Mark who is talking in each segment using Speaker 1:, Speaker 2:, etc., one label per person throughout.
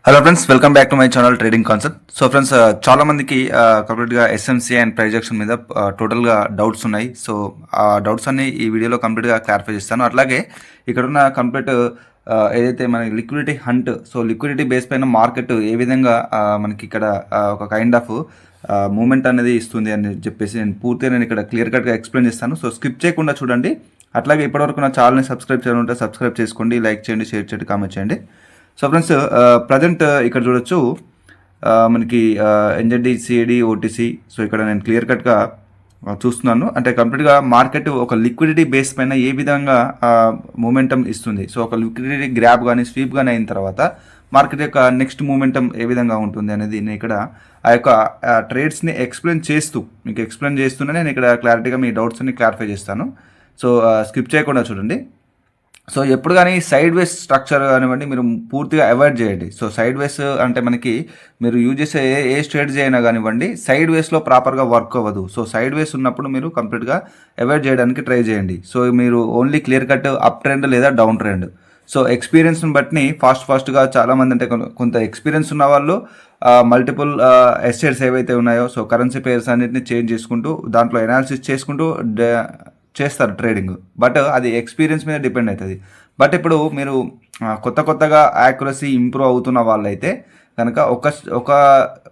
Speaker 1: Hello friends, welcome back to my channel trading concept. So friends, చాలా మందికి కంప్లీట్గా SMC and price action మీద టోటల్గా డౌట్స్ ఉన్నాయి. సో ఆ డౌట్స్ అన్ని ఈ వీడియోలో కంప్లీట్గా క్లారిఫై చేస్తాను. అట్లాగే ఇక్కడున్న కంప్లీట్ ఏదైతే మన liquidity hunt, so liquidity base పైన మార్కెట్ ఏ విధంగా మనకి ఇక్కడ ఒక కైండ్ ఆఫ్ మూమెంట్ అనేది ఇస్తుంది అని చెప్పేసి నేను ఇక్కడ క్లియర్ కట్గా ఎక్స్ప్లెయిన్ చేస్తాను. సో స్కిప్ చేయకుండా చూడండి. అట్లాగే ఇప్పటివరకు నా ఛానల్ని సబ్స్క్రైబ్ చేయాలంటే సబ్స్క్రైబ్ చేసుకోండి, లైక్ చేయండి, షేర్ చేయండి, కామెంట్ చేయండి. సో ఫ్రెండ్స్, ప్రజెంట్ ఇక్కడ చూడొచ్చు మనకి ఎన్జెడ్డి, సిఏడి, ఓటీసీ. సో ఇక్కడ నేను క్లియర్ కట్గా చూస్తున్నాను. అంటే కంప్లీట్గా మార్కెట్ ఒక లిక్విడిటీ బేస్ పైన ఏ విధంగా మూమెంటం ఇస్తుంది. సో ఒక లిక్విడిటీ గ్రాబ్ కానీ స్వీప్ కానీ అయిన తర్వాత మార్కెట్ యొక్క నెక్స్ట్ మూమెంటం ఏ విధంగా ఉంటుంది అనేది నేను ఇక్కడ ఆ యొక్క ట్రేడ్స్ని ఎక్స్ప్లెయిన్ చేస్తూనే నేను ఇక్కడ క్లారిటీగా మీ డౌట్స్ అన్ని క్లారిఫై చేస్తాను. సో స్కిప్ చేయకుండా చూడండి. సో ఎప్పుడు కానీ సైడ్ వేస్ స్ట్రక్చర్ కానివ్వండి మీరు పూర్తిగా అవాయిడ్ చేయండి. సో సైడ్ వేస్ అంటే మనకి మీరు యూజ్ చేసే ఏ స్ట్రాటజీ అయినా కానివ్వండి సైడ్ వేస్లో ప్రాపర్గా వర్క్ అవ్వదు. సో సైడ్ వేస్ ఉన్నప్పుడు మీరు కంప్లీట్గా అవాయిడ్ చేయడానికి ట్రై చేయండి. సో మీరు only clear cut up trend లేదా డౌన్ ట్రెండ్. సో ఎక్స్పీరియన్స్ని బట్టి ఫాస్ట్గా చాలామంది అంటే కొంత ఎక్స్పీరియన్స్ ఉన్న వాళ్ళు మల్టిపుల్ ఎస్టేట్స్ ఏవైతే ఉన్నాయో సో కరెన్సీ పేర్స్ అన్నింటినీ చేంజ్ చేసుకుంటూ దాంట్లో ఎనాలిసిస్ చేసుకుంటూ చేస్తారు ట్రేడింగ్. బట్ అది ఎక్స్పీరియన్స్ మీద డిపెండ్ అవుతుంది. బట్ ఇప్పుడు మీరు కొత్తగా యాక్యురసీ ఇంప్రూవ్ అవుతున్న వాళ్ళైతే కనుక ఒక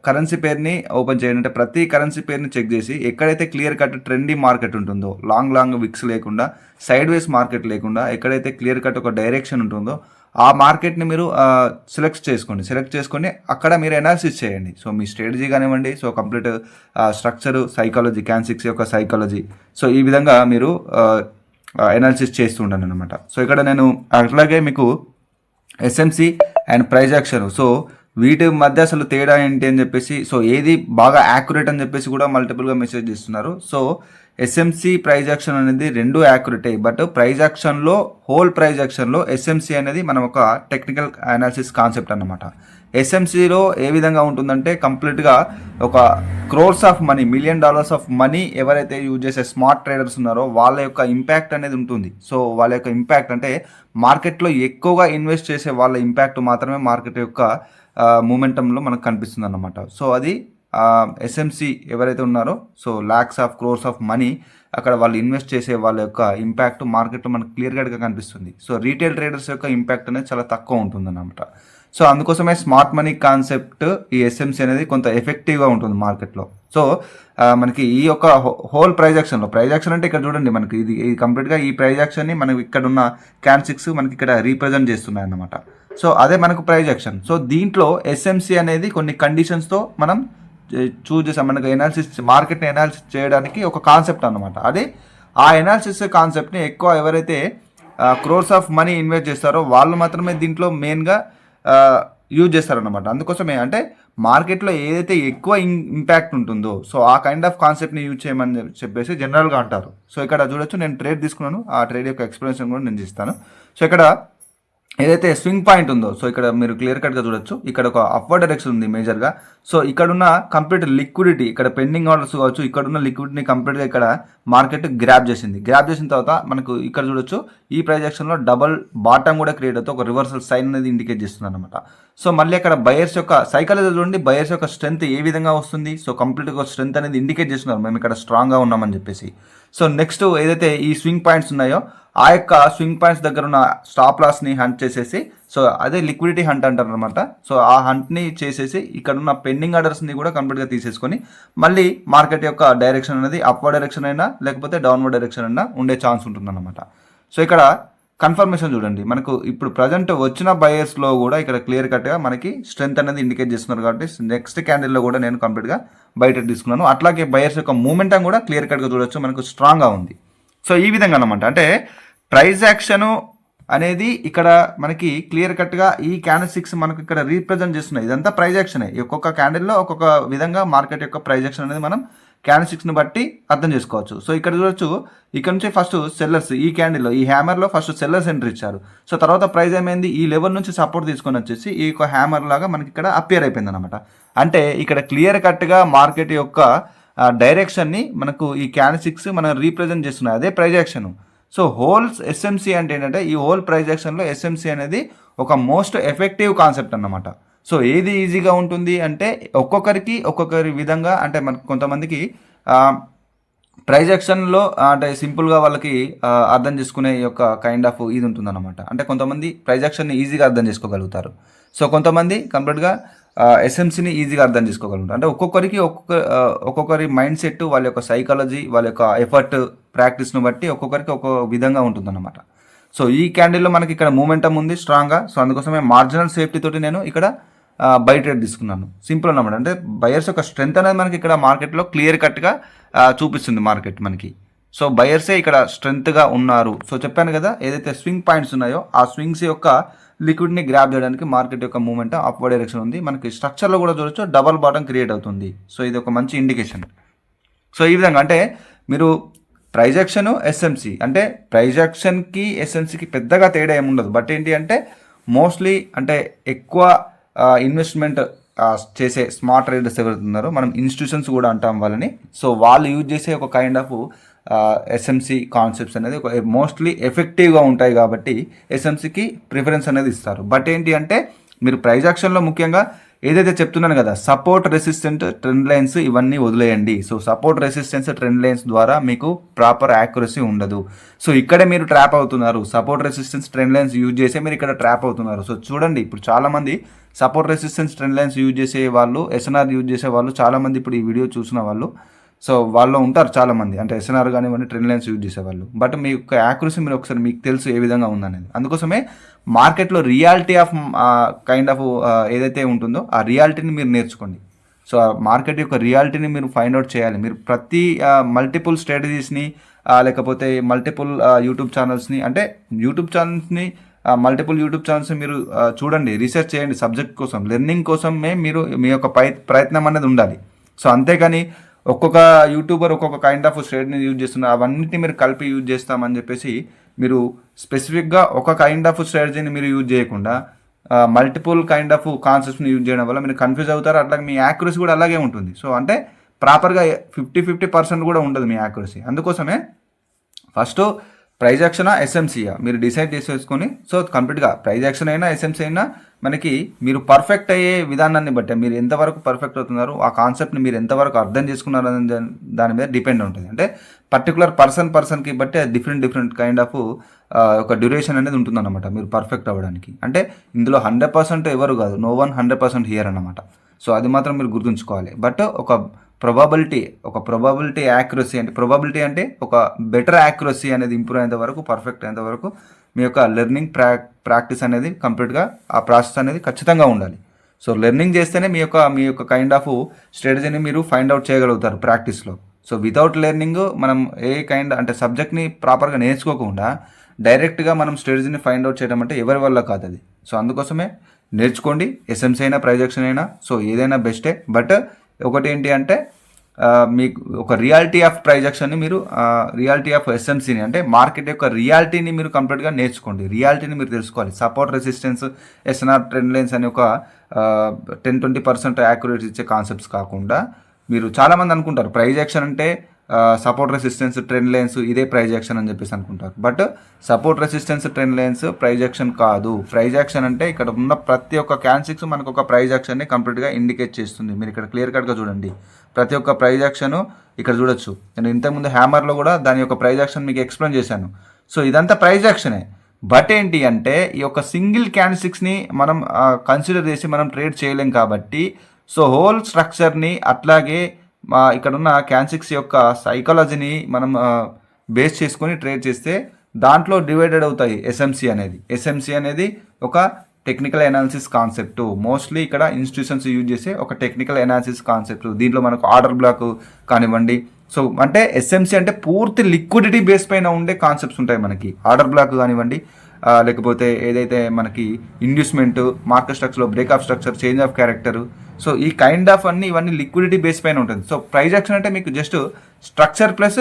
Speaker 1: కరెన్సీ పేర్ని ఓపెన్ చేయండి. అంటే ప్రతి కరెన్సీ పేర్ని చెక్ చేసి ఎక్కడైతే క్లియర్ కట్ ట్రెండీ మార్కెట్ ఉంటుందో, లాంగ్ విక్స్ లేకుండా, సైడ్ వేస్ మార్కెట్ లేకుండా, ఎక్కడైతే క్లియర్ కట్ ఒక డైరెక్షన్ ఉంటుందో ఆ మార్కెట్ని మీరు సెలెక్ట్ చేసుకొని అక్కడ మీరు ఎనాలిసిస్ చేయండి. సో మీ స్ట్రాటజీ కానివ్వండి, సో కంప్లీట్ స్ట్రక్చరు, సైకాలజీ, క్యాన్6 యొక్క సైకాలజీ, సో ఈ విధంగా మీరు ఎనాలిసిస్ చేస్తూ ఉండండి అనమాట. సో ఇక్కడ నేను అట్లాగే మీకు SMC and price action, so వీటి మధ్య అసలు తేడా ఏంటి అని చెప్పేసి, సో ఏది బాగా యాక్యురేట్ అని చెప్పేసి కూడా మల్టిపుల్గా మెసేజ్ చేస్తున్నారు. సో ఎస్ఎంసీ ప్రైస్ యాక్షన్ అనేది రెండు యాక్యురేటే. బట్ ప్రైస్ యాక్షన్లో ప్రైస్ యాక్షన్లో ఎస్ఎంసీ అనేది మనం ఒక టెక్నికల్ అనాలిసిస్ కాన్సెప్ట్ అన్నమాట. ఎస్ఎంసీలో ఏ విధంగా ఉంటుందంటే కంప్లీట్గా ఒక crores of money, $1 million of money ఎవరైతే యూజ్ చేసే స్మార్ట్ ట్రేడర్స్ ఉన్నారో వాళ్ళ యొక్క ఇంపాక్ట్ అనేది ఉంటుంది. సో వాళ్ళ యొక్క ఇంపాక్ట్ అంటే మార్కెట్లో ఎక్కువగా ఇన్వెస్ట్ చేసే వాళ్ళ ఇంపాక్ట్ మాత్రమే మార్కెట్ యొక్క మూమెంటంలో మనకు కనిపిస్తుంది అన్నమాట. సో అది ఎస్ఎంసీ ఎవరైతే ఉన్నారో సో క్రోర్స్ ఆఫ్ మనీ అక్కడ వాళ్ళు ఇన్వెస్ట్ చేసే వాళ్ళ యొక్క ఇంపాక్ట్ మార్కెట్లో మనకు క్లియర్ కట్గా కనిపిస్తుంది. సో రీటైల్ ట్రేడర్స్ యొక్క ఇంపాక్ట్ అనేది చాలా తక్కువ ఉంటుంది అన్నమాట. సో అందుకోసమే స్మార్ట్ మనీ కాన్సెప్ట్ ఈ ఎస్ఎంసీ అనేది కొంత ఎఫెక్టివ్గా ఉంటుంది మార్కెట్లో. సో మనకి ఈ యొక్క ప్రైస్ యాక్షన్ అంటే ఇక్కడ చూడండి, మనకి ఇది కంప్లీట్గా ఈ ప్రైస్ యాక్షన్ని మనకి ఇక్కడ ఉన్న క్యాన్6 మనకి ఇక్కడ రీప్రజెంట్ చేస్తున్నాయి అన్నమాట. సో అదే మనకు ప్రైస్ యాక్షన్. సో దీంట్లో ఎస్ఎంసీ అనేది కొన్ని కండిషన్స్తో మనం చూజ్ చేసాం. మనకు మార్కెట్ని ఎనాలిసిస్ చేయడానికి ఒక కాన్సెప్ట్ అన్నమాట. అదే ఆ ఎనాలిసిస్ కాన్సెప్ట్ని ఎక్కువ ఎవరైతే క్రోర్స్ ఆఫ్ మనీ ఇన్వెస్ట్ చేస్తారో వాళ్ళు మాత్రమే దీంట్లో మెయిన్గా యూజ్ చేస్తారన్నమాట. అందుకోసమే అంటే మార్కెట్లో ఏదైతే ఎక్కువ ఇంపాక్ట్ ఉంటుందో సో ఆ కైండ్ ఆఫ్ కాన్సెప్ట్ని యూజ్ చేయమని చెప్పేసి జనరల్గా అంటారు. సో ఇక్కడ చూడొచ్చు, నేను ట్రేడ్ తీసుకున్నాను, ఆ ట్రేడ్ యొక్క ఎక్స్ప్లెనేషన్ కూడా నేను ఇస్తాను. సో ఇక్కడ ఏదైతే స్వింగ్ పాయింట్ ఉందో సో ఇక్కడ మీరు క్లియర్ కట్గా చూడొచ్చు, ఇక్కడ ఒక అప్వర్డ్ డైరెక్షన్ ఉంది మేజర్గా. సో ఇక్కడున్న కంప్లీట్ లిక్విడిటీ, ఇక్కడ పెండింగ్ ఆర్డర్స్ కావచ్చు, ఇక్కడున్న లిక్విడిటీని కంప్లీట్గా ఇక్కడ మార్కెట్ గ్రాప్ చేసిన తర్వాత మనకు ఇక్కడ చూడొచ్చు ఈ ప్రైస్ యాక్షన్లో డబల్ బాటమ్ కూడా క్రియేట్ అవుతుంది, ఒక రివర్సల్ సైన్ అనేది ఇండికేట్ చేస్తుంది అనమాట. సో మళ్ళీ అక్కడ బయర్స్ యొక్క సైకాలజీ చూడండి, బయర్స్ యొక్క స్ట్రెంత్ ఏ విధంగా వస్తుంది. సో కంప్లీట్గా స్ట్రెంత్ అనేది ఇండికేట్ చేస్తున్నారు మేము ఇక్కడ స్ట్రాంగ్గా ఉన్నామని చెప్పేసి. సో నెక్స్ట్ ఏదైతే ఈ స్వింగ్ పాయింట్స్ ఉన్నాయో ఆ యొక్క స్వింగ్ పాయింట్స్ దగ్గర ఉన్న స్టాప్ లాస్ని హంట్ చేసేసి, సో అదే లిక్విడిటీ హంట్ అంటారు అనమాట. సో ఆ హంట్ని చేసేసి ఇక్కడ ఉన్న పెండింగ్ ఆర్డర్స్ని కూడా కంప్లీట్గా తీసేసుకొని మళ్ళీ మార్కెట్ యొక్క డైరెక్షన్ అనేది అప్వర్డ్ డైరెక్షన్ అయినా లేకపోతే డౌన్వర్డ్ డైరెక్షన్ అయినా ఉండే ఛాన్స్ ఉంటుందన్నమాట. సో ఇక్కడ కన్ఫర్మేషన్ చూడండి, మనకు ఇప్పుడు ప్రజెంట్ వచ్చిన బయర్స్లో కూడా ఇక్కడ క్లియర్ కట్గా మనకి స్ట్రెంత్ అనేది ఇండికేట్ చేస్తున్నారు. కాబట్టి నెక్స్ట్ క్యాండిల్లో కూడా నేను కంప్లీట్గా బయట తీసుకున్నాను. అట్లాగే బయర్స్ యొక్క మూమెంటం కూడా క్లియర్ కట్గా చూడొచ్చు, మనకు స్ట్రాంగ్గా ఉంది. సో ఈ విధంగా అనమాట. అంటే ప్రైస్ యాక్షన్ అనేది ఇక్కడ మనకి క్లియర్ కట్గా ఈ క్యాండిల్6 మనకు ఇక్కడ రీప్రజెంట్ చేస్తున్నాయి. ఇదంతా ప్రైస్ యాక్షనే. ఒక్కొక్క క్యాండిల్లో ఒక్కొక్క విధంగా మార్కెట్ యొక్క ప్రైస్ యాక్షన్ అనేది మనం క్యాండిల్6ని బట్టి అర్థం చేసుకోవచ్చు. సో ఇక్కడ చూడొచ్చు, ఇక్కడ నుంచి ఫస్ట్ సెల్లర్స్ ఈ క్యాండిల్లో ఈ హ్యామర్లో ఫస్ట్ సెల్లర్స్ ఎంట్రీ ఇచ్చారు. సో తర్వాత ప్రైస్ ఏమైంది, ఈ లెవెల్ నుంచి సపోర్ట్ తీసుకొని వచ్చేసి ఈ యొక్క హ్యామర్ లాగా మనకి ఇక్కడ అపియర్ అయిపోయింది అనమాట. అంటే ఇక్కడ క్లియర్ కట్గా మార్కెట్ యొక్క డైరెక్షన్ని మనకు ఈ క్యాండిల్6 మనం రీప్రజెంట్ చేస్తున్నాయి, అదే ప్రైస్ యాక్షన్. సో ఎస్ఎంసీ అంటే ఏంటంటే ఈ ప్రైస్ యాక్షన్లో ఎస్ఎంసీ అనేది ఒక మోస్ట్ ఎఫెక్టివ్ కాన్సెప్ట్ అన్నమాట. సో ఏది ఈజీగా ఉంటుంది అంటే ఒక్కొక్కరి విధంగా, అంటే మనకు కొంతమందికి ప్రైజ్ యాక్షన్లో అంటే సింపుల్గా వాళ్ళకి అర్థం చేసుకునే యొక్క కైండ్ ఆఫ్ ఇది ఉంటుందన్నమాట. అంటే కొంతమంది ప్రైజ్ యాక్షన్ని ఈజీగా అర్థం చేసుకోగలుగుతారు. సో కొంతమంది కంప్లీట్గా ఎస్ఎంసీని ఈజీగా అర్థం చేసుకోగలుగుతారు. అంటే ఒక్కొక్కరి మైండ్ సెట్, వాళ్ళ యొక్క సైకాలజీ, వాళ్ళ యొక్క ఎఫర్ట్, ప్రాక్టీస్ను బట్టి ఒక్కొక్కరికి ఒక్కొక్క విధంగా ఉంటుందన్నమాట. సో ఈ క్యాండిల్లో మనకి ఇక్కడ మూమెంటం ఉంది స్ట్రాంగ్గా. సో అందుకోసమే మార్జినల్ సేఫ్టీ తోటి నేను ఇక్కడ బై ట్రేడ్ తీసుకున్నాను. సింపుల్ అన్నమాట. అంటే బయర్స్ యొక్క స్ట్రెంత్ అనేది మనకి ఇక్కడ మార్కెట్లో క్లియర్ కట్గా చూపిస్తుంది మార్కెట్ మనకి. సో బయర్సే ఇక్కడ స్ట్రెంత్గా ఉన్నారు. సో చెప్పాను కదా, ఏదైతే స్వింగ్ పాయింట్స్ ఉన్నాయో ఆ స్వింగ్స్ యొక్క లిక్విడ్ని గ్రాప్ చేయడానికి మార్కెట్ యొక్క మూమెంట్ అప్వర్డ్ డైరెక్షన్ ఉంది. మనకి స్ట్రక్చర్లో కూడా చూడొచ్చు, డబల్ బాటమ్ క్రియేట్ అవుతుంది. సో ఇది ఒక మంచి ఇండికేషన్. సో ఈ విధంగా అంటే మీరు ప్రైజ్ యాక్షన్, ఎస్ఎంసీ, అంటే ప్రైజ్ యాక్షన్కి ఎస్ఎంసీకి పెద్దగా తేడా ఏముండదు. బట్ ఏంటి అంటే మోస్ట్లీ అంటే ఎక్కువ ఇన్వెస్ట్మెంట్ చేసే స్మార్ట్ ట్రేడర్స్ ఎవరైతే ఉన్నారో, మనం ఇన్స్టిట్యూషన్స్ కూడా అంటాం వాళ్ళని. సో వాళ్ళు యూజ్ చేసే ఒక కైండ్ ఆఫ్ ఎస్ఎంసీ కాన్సెప్ట్స్ అనేది మోస్ట్లీ ఎఫెక్టివ్గా ఉంటాయి కాబట్టి ఎస్ఎంసీకి ప్రిఫరెన్స్ అనేది ఇస్తారు. బట్ ఏంటి అంటే మీరు ప్రైజ్ యాక్షన్లో ముఖ్యంగా ఏదైతే చెప్తున్నాను కదా, సపోర్ట్ రెసిస్టెంట్ ట్రెండ్ లైన్స్ ఇవన్నీ వదిలేయండి. So support resistance trend lines ద్వారా మీకు ప్రాపర్ యాక్యురసీ ఉండదు. సో ఇక్కడే మీరు ట్రాప్ అవుతున్నారు. Support resistance trend lines use చేసే మీరు ఇక్కడ ట్రాప్ అవుతున్నారు. సో చూడండి, ఇప్పుడు చాలామంది support resistance trend lines use చేసే వాళ్ళు, ఎస్ఎన్ఆర్ యూజ్ చేసే వాళ్ళు చాలామంది ఇప్పుడు ఈ వీడియో చూసిన వాళ్ళు, సో వాళ్ళు ఉంటారు చాలామంది, అంటే ఎస్ఎన్ఆర్ కానివ్వండి, ట్రెండ్ లైన్స్ యూజ్ చేసేవాళ్ళు. బట్ మీ యొక్క యాక్యురసీ మీరు ఒకసారి మీకు తెలుసు ఏ విధంగా ఉందనేది. అందుకోసమే మార్కెట్లో రియాలిటీ ఆఫ్ కైండ్ ఆఫ్ ఏదైతే ఉంటుందో ఆ రియాలిటీని మీరు నేర్చుకోండి. సో ఆ మార్కెట్ యొక్క రియాలిటీని మీరు ఫైండ్ అవుట్ చేయాలి. మీరు ప్రతి మల్టిపుల్ స్ట్రాటజీస్ని లేకపోతే మల్టిపుల్ యూట్యూబ్ ఛానల్స్ని, అంటే మల్టిపుల్ యూట్యూబ్ ఛానల్స్ మీరు చూడండి, రీసెర్చ్ చేయండి. సబ్జెక్ట్ కోసం, లెర్నింగ్ కోసమే మీరు మీ యొక్క ప్రయత్నం అనేది ఉండాలి. సో అంతేకాని ఒక్కొక్క యూట్యూబర్ ఒక్కొక్క కైండ్ ఆఫ్ స్ట్రాటజీని యూజ్ చేస్తున్నారు, అవన్నిటిని మీరు కలిపి యూజ్ చేస్తామని చెప్పేసి మీరు స్పెసిఫిక్గా ఒక కైండ్ ఆఫ్ స్ట్రాటజీని మీరు యూజ్ చేయకుండా మల్టిపుల్ కైండ్ ఆఫ్ కాన్సెప్ట్స్ని యూజ్ చేయడం వల్ల మీరు కన్ఫ్యూజ్ అవుతారు. అట్లాగే మీ యాక్యురసీ కూడా అలాగే ఉంటుంది. సో అంటే ప్రాపర్గా 50% కూడా ఉండదు మీ యాక్యురసీ. అందుకోసమే ఫస్ట్ ప్రైజ్ యాక్షనా ఎస్ఎంసీయా మీరు డిసైడ్ చేసేసుకొని, సో కంప్లీట్గా ప్రైజ్ యాక్షన్ అయినా ఎస్ఎంసీ అయినా మనకి మీరు పర్ఫెక్ట్ అయ్యే విధానాన్ని బట్టి, మీరు ఎంతవరకు పర్ఫెక్ట్ అవుతున్నారు, ఆ కాన్సెప్ట్ని మీరు ఎంతవరకు అర్థం చేసుకున్నారు అనే దాని మీద డిపెండ్ ఉంటుంది. అంటే పర్టికులర్ పర్సన్కి బట్టి డిఫరెంట్ కైండ్ ఆఫ్ ఒక డ్యూరేషన్ అనేది ఉంటుందన్నమాట మీరు పర్ఫెక్ట్ అవ్వడానికి. అంటే ఇందులో 100% ఎవరు కాదు, నో వన్ 100% హియర్ అన్నమాట. సో అది మాత్రం మీరు గుర్తుంచుకోవాలి. బట్ ఒక probability యాక్యురసీ, అంటే probability అంటే ఒక బెటర్ యాక్యురసీ అనేది ఇంప్రూవ్ అయ్యేంత వరకు, పర్ఫెక్ట్ అయ్యేంత వరకు మీ యొక్క లెర్నింగ్ ప్రాక్టీస్ అనేది కంప్లీట్గా ఆ ప్రాసెస్ అనేది ఖచ్చితంగా ఉండాలి. సో లెర్నింగ్ చేస్తేనే మీ యొక్క కైండ్ ఆఫ్ స్ట్రాటజీని మీరు ఫైండ్ అవుట్ చేయగలుగుతారు ప్రాక్టీస్లో. సో వితౌట్ లెర్నింగ్ మనం అంటే సబ్జెక్ట్ని ప్రాపర్గా నేర్చుకోకుండా డైరెక్ట్గా మనం స్ట్రాటజీని ఫైండ్ అవుట్ చేయడం అంటే ఎవరి వల్ల కాదు అది. సో అందుకోసమే నేర్చుకోండి, ఎస్ఎంసీ అయినా ప్రైజ్ యాక్షన్ అయినా, సో ఏదైనా బెస్టే. బట్ ఒకటి ఏంటి అంటే మీకు ఒక రియాలిటీ ఆఫ్ ప్రైజ్ యాక్షన్ని మీరు రియాలిటీ ఆఫ్ ఎస్ఎంసీని, అంటే మార్కెట్ యొక్క రియాలిటీని మీరు కంప్లీట్గా నేర్చుకోండి. రియాలిటీని మీరు తెలుసుకోవాలి. Support resistance, SNR trend lines అనే ఒక 10-20% యాక్యురేట్ ఇచ్చే కాన్సెప్ట్స్ కాకుండా, మీరు చాలామంది అనుకుంటారు ప్రైజ్ యాక్షన్ అంటే సపోర్ట్ రెసిస్టెన్స్ ట్రెండ్ లైన్స్ ఇదే ప్రైజ్ యాక్షన్ అని చెప్పేసి అనుకుంటారు. But support resistance trend lines price action కాదు. ప్రైజ్ యాక్షన్ అంటే ఇక్కడ ఉన్న ప్రతి ఒక్క క్యాండిల్స్ మనకు ఒక ప్రైజ్ యాక్షన్ని కంప్లీట్గా ఇండికేట్ చేస్తుంది. మీరు ఇక్కడ క్లియర్ కట్గా చూడండి, ప్రతి ఒక్క ప్రైజ్ యాక్షన్ ఇక్కడ చూడొచ్చు. నేను ఇంతకుముందు హ్యామర్లో కూడా దాని యొక్క ప్రైజ్ యాక్షన్ మీకు ఎక్స్ప్లెయిన్ చేశాను. సో ఇదంతా ప్రైజ్ యాక్షనే. బట్ ఏంటి అంటే ఈ యొక్క సింగిల్ క్యాండిల్స్ని మనం కన్సిడర్ చేసి మనం ట్రేడ్ చేయలేం కాబట్టి, సో హోల్ స్ట్రక్చర్ని అట్లాగే ఇక్కడ ఉన్న క్యాండిల్స్ యొక్క సైకాలజీని మనం బేస్ చేసుకొని ట్రేడ్ చేస్తే దాంట్లో డివైడెడ్ అవుతాయి ఎస్ఎంసీ అనేది ఒక టెక్నికల్ అనాలిసిస్ కాన్సెప్ట్. మోస్ట్లీ ఇక్కడ ఇన్స్టిట్యూషన్స్ యూజ్ చేసే ఒక టెక్నికల్ అనాలిసిస్ కాన్సెప్ట్. దీంట్లో మనకు ఆర్డర్ బ్లాక్ కానివ్వండి, సో అంటే ఎస్ఎంసీ అంటే పూర్తి లిక్విడిటీ బేస్ పైన ఉండే కాన్సెప్ట్స్ ఉంటాయి మనకి. ఆర్డర్ బ్లాక్ కానివ్వండి, లేకపోతే ఏదైతే మనకి ఇండ్యూస్మెంట్, మార్కెట్ స్ట్రక్చర్లో breakup structure, change of character, so ఈ కైండ్ ఆఫ్ ఇవన్నీ లిక్విడిటీ బేస్ పైన ఉంటుంది. సో ప్రైజ్ యాక్షన్ అంటే మీకు just structure plus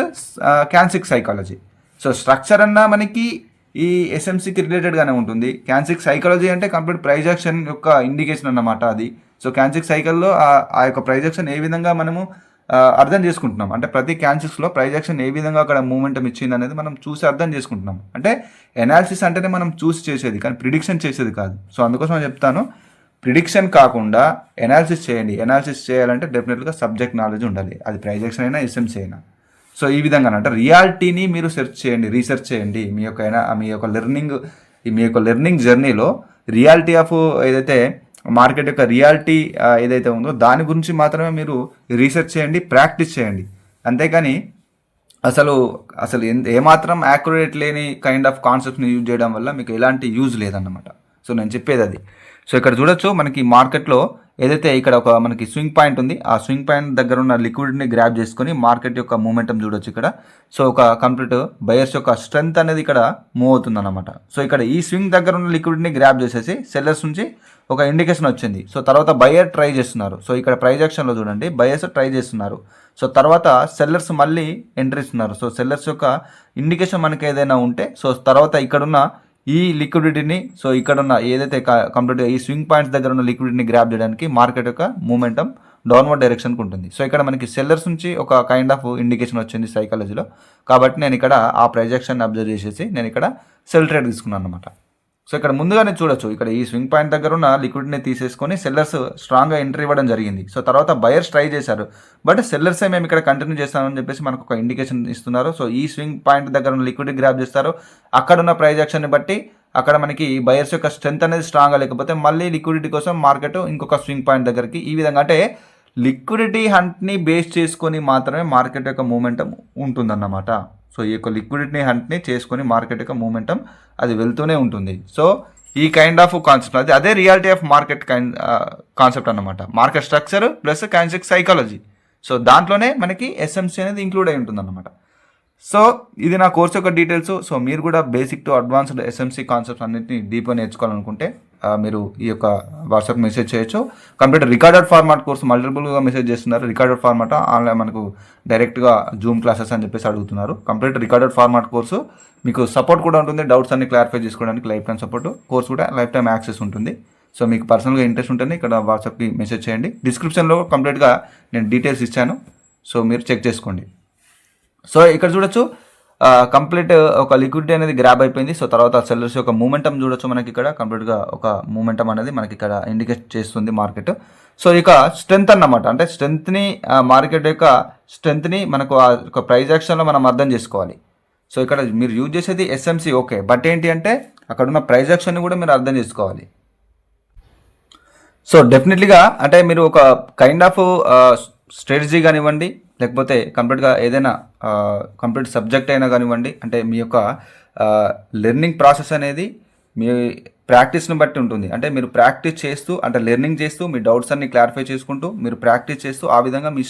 Speaker 1: candles psychology. So structure అన్నా మనకి ఈ ఎస్ఎంసీకి రిలేటెడ్గానే ఉంటుంది. క్యాండిల్స్ సైకాలజీ అంటే కంప్లీట్ ప్రైజ్ యాక్షన్ యొక్క ఇండికేషన్ అన్నమాట అది. సో క్యాండిల్స్ సైకిల్లో ఆ యొక్క ప్రైజ్ యాక్షన్ ఏ విధంగా మనము అర్థం చేసుకుంటున్నాం, అంటే ప్రతి క్యాండిల్స్లో ప్రైజ్ యాక్షన్ ఏ విధంగా అక్కడ మూమెంటం ఇచ్చింది అనేది మనం చూసి అర్థం చేసుకుంటున్నాం. అంటే ఎనాలిసిస్ అంటేనే మనం చూసి చేసేది, కానీ ప్రిడిక్షన్ చేసేది కాదు. సో అందుకోసం చెప్తాను, ప్రిడిక్షన్ కాకుండా ఎనాలిసిస్ చేయండి. ఎనాలిసిస్ చేయాలంటే డెఫినెట్గా సబ్జెక్ట్ నాలెడ్జ్ ఉండాలి, అది ప్రైజెక్షన్ అయినా ఎస్ఎంసీ అయినా. సో ఈ విధంగా అంటే రియాలిటీని మీరు సెర్చ్ చేయండి, రీసెర్చ్ చేయండి. మీ యొక్క లెర్నింగ్ జర్నీలో రియాలిటీ ఆఫ్ ఏదైతే మార్కెట్ యొక్క రియాలిటీ ఏదైతే ఉందో దాని గురించి మాత్రమే మీరు రీసెర్చ్ చేయండి, ప్రాక్టీస్ చేయండి. అంతేకాని అసలు ఏమాత్రం యాక్యురేట్ లేని కైండ్ ఆఫ్ కాన్సెప్ట్ని యూజ్ చేయడం వల్ల మీకు ఎలాంటి యూజ్ లేదన్నమాట. సో నేను చెప్పేది అది. సో ఇక్కడ చూడొచ్చు మనకి మార్కెట్లో ఏదైతే ఇక్కడ ఒక మనకి స్వింగ్ పాయింట్ ఉంది, ఆ స్వింగ్ పాయింట్ దగ్గర ఉన్న లిక్విడ్ని గ్రాప్ చేసుకొని మార్కెట్ యొక్క మూమెంటం చూడొచ్చు ఇక్కడ. సో ఒక కంప్లీట్ బయర్స్ యొక్క స్ట్రెంత్ అనేది ఇక్కడ మూవ్ అవుతుంది అన్నమాట. సో ఇక్కడ ఈ స్వింగ్ దగ్గర ఉన్న లిక్విడ్ని గ్రాప్ చేసేసి సెల్లర్స్ నుంచి ఒక ఇండికేషన్ వచ్చింది. సో తర్వాత బయర్ ట్రై చేస్తున్నారు. సో ఇక్కడ ప్రైజ్ యాక్షన్లో చూడండి బయర్స్ ట్రై చేస్తున్నారు. సో తర్వాత సెల్లర్స్ మళ్ళీ ఎంట్రీ ఇస్తున్నారు. సో సెల్లర్స్ యొక్క ఇండికేషన్ మనకి ఏదైనా ఉంటే సో తర్వాత ఇక్కడున్న ఈ లిక్విడిటీని సో ఇక్కడున్న ఏదైతే కంప్లీట్గా ఈ స్వింగ్ పాయింట్స్ దగ్గర ఉన్న లిక్విడిటీని గ్రాప్ చేయడానికి మార్కెట్ యొక్క మూమెంటం డౌన్వర్డ్ డైరెక్షన్కి ఉంటుంది. సో ఇక్కడ మనకి సెల్లర్స్ నుంచి ఒక కైండ్ ఆఫ్ ఇండికేషన్ వచ్చింది సైకాలజీలో, కాబట్టి నేను ఇక్కడ ఆ ప్రైజెక్షన్ అబ్జర్వ్ చేసేసి నేను ఇక్కడ సెల్ ట్రేడ్ తీసుకున్నాను అనమాట. సో ఇక్కడ ముందుగానే చూడొచ్చు ఇక్కడ ఈ స్వింగ్ పాయింట్ దగ్గర ఉన్న లిక్విడ్ని తీసేసుకొని సెల్లర్స్ స్ట్రాంగ్గా ఎంట్రీ ఇవ్వడం జరిగింది. సో తర్వాత బయర్స్ ట్రై చేశారు, బట్ సెల్లర్సే మేము ఇక్కడ కంటిన్యూ చేస్తామని చెప్పేసి మనకు ఒక ఇండికేషన్ ఇస్తున్నారు. సో ఈ స్వింగ్ పాయింట్ దగ్గర ఉన్న లిక్విడ్ గ్రాప్ చేస్తారు, అక్కడ ఉన్న ప్రైజ్ యాక్షన్ని బట్టి అక్కడ మనకి బయర్స్ యొక్క స్ట్రెంత్ అనేది స్ట్రాంగ్గా లేకపోతే మళ్ళీ లిక్విడిటీ కోసం మార్కెట్ ఇంకొక స్వింగ్ పాయింట్ దగ్గరికి ఈ విధంగా అంటే లిక్విడిటీ హంట్ని బేస్ చేసుకొని మాత్రమే మార్కెట్ యొక్క మూమెంటం ఉంటుందన్నమాట. సో ఈ యొక్క లిక్విడిటీ హంట్ని చేసుకొని మార్కెట్ యొక్క మూమెంటం అది వెళ్తూనే ఉంటుంది. సో ఈ కైండ్ ఆఫ్ కాన్సెప్ట్ అదే రియాలిటీ ఆఫ్ మార్కెట్ కాన్సెప్ట్ అన్నమాట. Market structure plus candidate psychology. So దాంట్లోనే మనకి ఎస్ఎంసీ అనేది ఇంక్లూడ్ అయి ఉంటుంది అన్నమాట. సో ఇది నా కోర్స్ యొక్క డీటెయిల్స్. సో మీరు కూడా basic to advanced SMC concepts అన్నింటినీ డీప్గా నేర్చుకోవాలనుకుంటే మీరు ఈ యొక్క వాట్సాప్ మెసేజ్ చేయొచ్చు. కంప్లీట్ రికార్డెడ్ ఫార్మాట్ కోర్స్ మల్టిపుల్గా మెసేజ్ చేస్తున్నారు. రికార్డెడ్ ఫార్మాట్ ఆన్లైన్ మనకు డైరెక్ట్గా జూమ్ క్లాసెస్ అని చెప్పేసి అడుగుతున్నారు. కంప్లీట్ రికార్డెడ్ ఫార్మాట్ కోర్సు మీకు సపోర్ట్ కూడా ఉంటుంది, డౌట్స్ అన్ని క్లారిఫై చేసుకోవడానికి లైఫ్ టైం సపోర్ట్ కోర్స్ కూడా లైఫ్ టైం యాక్సెస్ ఉంటుంది. సో మీకు పర్సనల్గా ఇంట్రెస్ట్ ఉంటేనే ఇక్కడ వాట్సాప్కి మెసేజ్ చేయండి. డిస్క్రిప్షన్లో కంప్లీట్గా నేను డీటెయిల్స్ ఇచ్చాను, సో మీరు చెక్ చేసుకోండి. సో ఇక్కడ చూడొచ్చు కంప్లీట్ ఒక లిక్విడిటీ అనేది గ్రాబ్ అయిపోయింది. సో తర్వాత సెల్లర్స్ యొక్క మూమెంటం చూడొచ్చు మనకి ఇక్కడ కంప్లీట్గా ఒక మూమెంటం అనేది మనకి ఇక్కడ ఇండికేట్ చేస్తుంది మార్కెట్. సో ఇక స్ట్రెంత్ అన్నమాట, అంటే స్ట్రెంత్ని మార్కెట్ యొక్క స్ట్రెంత్ని మనకు ఆ యొక్క ప్రైజ్ యాక్షన్లో మనం అర్థం చేసుకోవాలి. సో ఇక్కడ మీరు యూజ్ చేసేది ఎస్ఎంసీ ఓకే, బట్ ఏంటి అంటే అక్కడ ఉన్న ప్రైజ్ యాక్షన్ని కూడా మీరు అర్థం చేసుకోవాలి. సో డెఫినెట్లీగా అంటే మీరు ఒక కైండ్ ఆఫ్ స్ట్రాటజీ కానివ్వండి లేకపోతే కంప్లీట్గా ఏదైనా కంప్లీట్ సబ్జెక్ట్ అయినా కానివ్వండి, అంటే మీ యొక్క లెర్నింగ్ ప్రాసెస్ అనేది మీ ప్రాక్టీస్ని బట్టి ఉంటుంది. అంటే మీరు ప్రాక్టీస్ చేస్తూ అంటే లెర్నింగ్ చేస్తూ మీ డౌట్స్ అన్ని క్లారిఫై చేసుకుంటూ మీరు ప్రాక్టీస్ చేస్తూ ఆ విధంగా మీ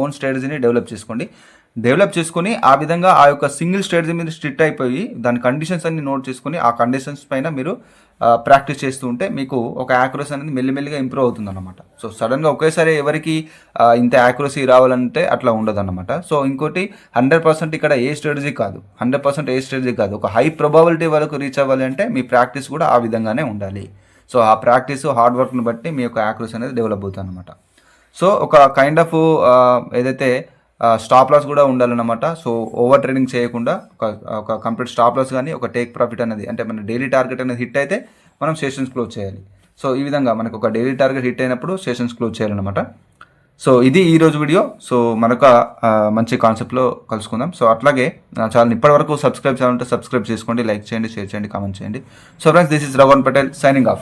Speaker 1: ఓన్ స్ట్రాటజీని డెవలప్ చేసుకోండి. డెవలప్ చేసుకొని ఆ విధంగా ఆ యొక్క సింగిల్ స్ట్రాటజీ మీద స్ట్రిక్ట్ అయిపోయి దాని కండిషన్స్ అన్ని నోట్ చేసుకొని ఆ కండిషన్స్ పైన మీరు ప్రాక్టీస్ చేస్తూ ఉంటే మీకు ఒక యాక్యురసీ అనేది మెల్లిమెల్లిగా ఇంప్రూవ్ అవుతుంది అన్నమాట. సో సడన్గా ఒకేసారి ఎవరికి ఇంత యాక్యురసీ రావాలంటే అట్లా ఉండదు అన్నమాట. సో ఇంకోటి 100% ఇక్కడ ఏ స్ట్రాటజీ కాదు, 100% ఏ స్ట్రాటజీ కాదు, ఒక హై ప్రొబాబిలిటీ వరకు రీచ్ అవ్వాలి అంటే మీ ప్రాక్టీస్ కూడా ఆ విధంగానే ఉండాలి. సో ఆ ప్రాక్టీస్ హార్డ్ వర్క్ని బట్టి మీ యొక్క యాక్యురసీ అనేది డెవలప్ అవుతుంది అనమాట. సో ఒక కైండ్ ఆఫ్ ఏదైతే స్టాప్ లాస్ కూడా ఉండాలన్నమాట. సో ఓవర్ ట్రేడింగ్ చేయకుండా ఒక కంప్లీట్ స్టాప్ లాస్ కానీ ఒక టేక్ ప్రాఫిట్ అనేది అంటే మన డైలీ టార్గెట్ అనేది హిట్ అయితే మనం సెషన్స్ క్లోజ్ చేయాలి. సో ఈ విధంగా మనకు ఒక డైలీ టార్గెట్ హిట్ అయినప్పుడు సెషన్స్ క్లోజ్ చేయాలన్నమాట. సో ఇది ఈరోజు వీడియో. సో మరొక మంచి కాన్సెప్ట్లో కలుసుకుందాం. సో అట్లాగే నా ఛానల్ ఇప్పటివరకు సబ్స్క్రైబ్ చేయాలంటే సబ్స్క్రైబ్ చేసుకోండి, లైక్ చేయండి, షేర్ చేయండి, కామెంట్ చేయండి. So friends, this is Raghuvan Patel signing of.